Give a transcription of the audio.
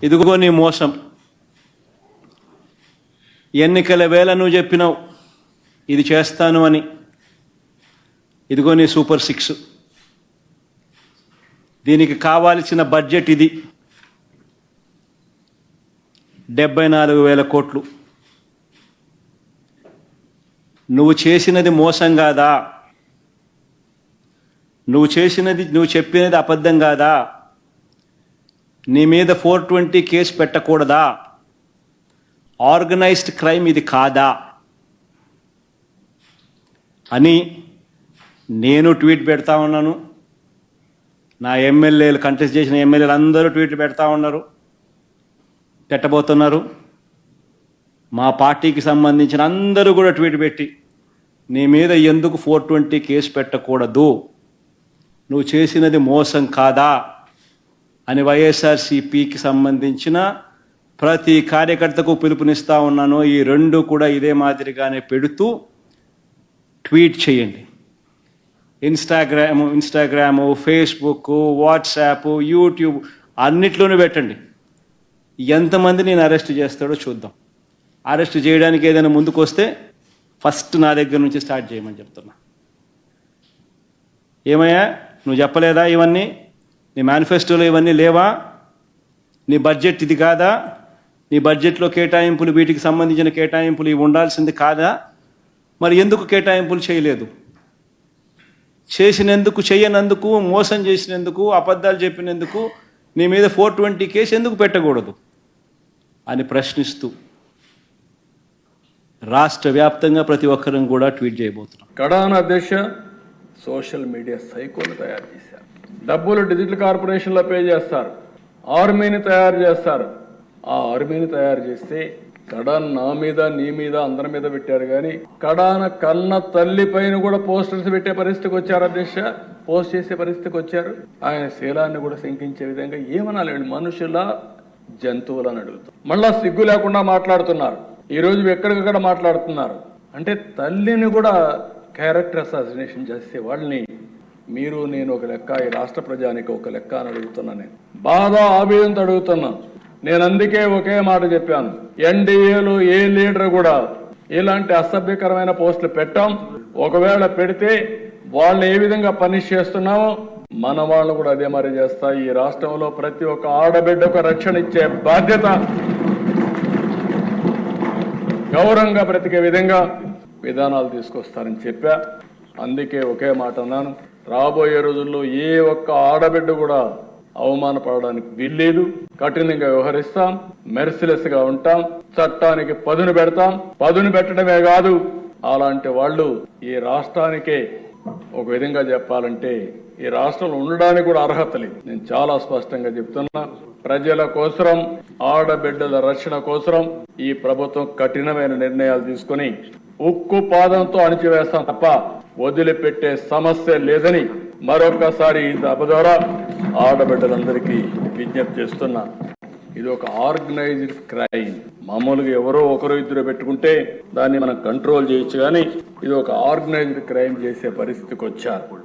ఇదిగో నీ మోసం. ఎన్నికల వేళ నువ్వు చెప్పినావు ఇది చేస్తాను అని. ఇదిగో నీ సూపర్ 6. దీనికి కావాల్సిన బడ్జెట్ ఇది 74,000 కోట్లు. నువ్వు చేసినది మోసం కాదా? నువ్వు చెప్పినది అబద్ధం కాదా? నీ మీద 420 కేసు పెట్టకూడదా? ఆర్గనైజ్డ్ క్రైమ్ ఇది కాదా అని నేను ట్వీట్ పెడతా ఉన్నాను. నా ఎమ్మెల్యేలు, కంటెస్ట్ చేసిన ఎమ్మెల్యేలు అందరూ ట్వీట్లు పెడతా ఉన్నారు, పెట్టబోతున్నారు. మా పార్టీకి సంబంధించిన అందరూ కూడా ట్వీట్ పెట్టి నీ మీద ఎందుకు 420 కేసు పెట్టకూడదు, నువ్వు చేసినది మోసం కాదా అని వైఎస్ఆర్సీపీకి సంబంధించిన ప్రతి కార్యకర్తకు పిలుపునిస్తూ ఉన్నాను. ఈ రెండు కూడా ఇదే మాదిరిగానే పెడుతూ ట్వీట్ చేయండి. ఇన్స్టాగ్రాము, ఫేస్బుక్, వాట్సాప్, యూట్యూబ్ అన్నిట్లోనూ పెట్టండి. ఎంతమంది నేను అరెస్ట్ చేస్తాడో చూద్దాం. అరెస్ట్ చేయడానికి ఏదైనా ముందుకు వస్తే ఫస్ట్ నా దగ్గర నుంచి స్టార్ట్ చేయమని చెప్తున్నా. ఏమయ్యా నువ్వు చెప్పలేదా ఇవన్నీ? నీ మేనిఫెస్టోలో ఇవన్నీ లేవా? నీ బడ్జెట్ ఇది కాదా? నీ బడ్జెట్లో కేటాయింపులు, వీటికి సంబంధించిన కేటాయింపులు ఇవి ఉండాల్సింది కాదా? మరి ఎందుకు కేటాయింపులు చేయలేదు? చేసినందుకు, చేయనందుకు, మోసం చేసినందుకు, అబద్ధాలు చెప్పినందుకు నీ మీద 420 కేసు ఎందుకు పెట్టకూడదు అని ప్రశ్నిస్తూ రాష్ట్ర వ్యాప్తంగా ప్రతి ఒక్కరిని కూడా ట్వీట్ చేయబోతున్నాం. కడాన అధ్యక్ష సోషల్ మీడియా సైకోలు తయారు చేశారు. డబ్బులు డిజిటల్ కార్పొరేషన్లో పే చేస్తారు, ఆర్మీని తయారు చేస్తారు. ఆ ఆర్మీని తయారు చేస్తే కడాన్ నా మీద, నీ మీద, అందరి మీద పెట్టారు. కానీ కడాన కన్న తల్లి పైన కూడా పోస్టర్స్ పెట్టే పరిస్థితికి వచ్చారు అధ్యక్ష, పోస్ట్ చేసే పరిస్థితికి వచ్చారు. ఆయన శీలాన్ని కూడా శంకించే విధంగా ఏమనాలి, మనుషుల జంతువులని అడుగుతారు. మళ్ళా సిగ్గు లేకుండా మాట్లాడుతున్నారు. ఈరోజు ఎక్కడికక్కడ మాట్లాడుతున్నారు. అంటే తల్లిని కూడా క్యారెక్టర్ అసాసినేషన్ చేసే వాళ్ళని మీరు, నేను ఒక లెక్క, ఈ రాష్ట్ర ప్రజానికి ఒక లెక్క అని అడుగుతున్నా. నేను బాధ ఆవేదనతో అడుగుతున్నా. నేను అందుకే ఒకే మాట చెప్పాను, ఎన్డీఏలో ఏ లీడర్ కూడా ఇలాంటి అసభ్యకరమైన పోస్టులు పెట్టాం. ఒకవేళ పెడితే వాళ్ళని ఏ విధంగా పనిష్ చేస్తున్నామో మన వాళ్ళు కూడా అదే మరి చేస్తా. ఈ రాష్ట్రంలో ప్రతి ఒక్క ఆడబిడ్డకు రక్షణ ఇచ్చే బాధ్యత, గౌరవంగా బ్రతికే విధంగా విధానాలు తీసుకొస్తారని చెప్పా. అందుకే ఒకే మాట అన్నాను, రాబోయే రోజుల్లో ఏ ఒక్క ఆడబిడ్డ కూడా అవమానపడడానికి వీల్లేదు. కఠినంగా వ్యవహరిస్తాం, మెర్సిలెస్ గా ఉంటాం, చట్టానికి పదును పెడతాం. పదును పెట్టడమే కాదు, అలాంటి వాళ్ళు ఈ రాష్ట్రానికే ఒక విధంగా చెప్పాలంటే ఈ రాష్ట్రంలో ఉండడానికి కూడా అర్హత లేదు. నేను చాలా స్పష్టంగా చెప్తున్నా, ప్రజల కోసరం, ఆడబిడ్డల రక్షణ కోసరం ఈ ప్రభుత్వం కఠినమైన నిర్ణయాలు తీసుకుని ఉక్కు పాదంతో అణిచివేస్తాం తప్ప వదిలిపెట్టే సమస్య లేదని మరొకసారి ఈ సభ ద్వారా ఆడబిడ్డలందరికీ విజ్ఞప్తి చేస్తున్నా. ఇది ఒక ఆర్గనైజ్డ్ క్రైమ్. మామూలుగా ఎవరో ఒకరు ఇద్దరు పెట్టుకుంటే దాన్ని మనం కంట్రోల్ చేయొచ్చు, కానీ ఇది ఒక ఆర్గనైజ్డ్ క్రైమ్ చేసే పరిస్థితికి వచ్చారు.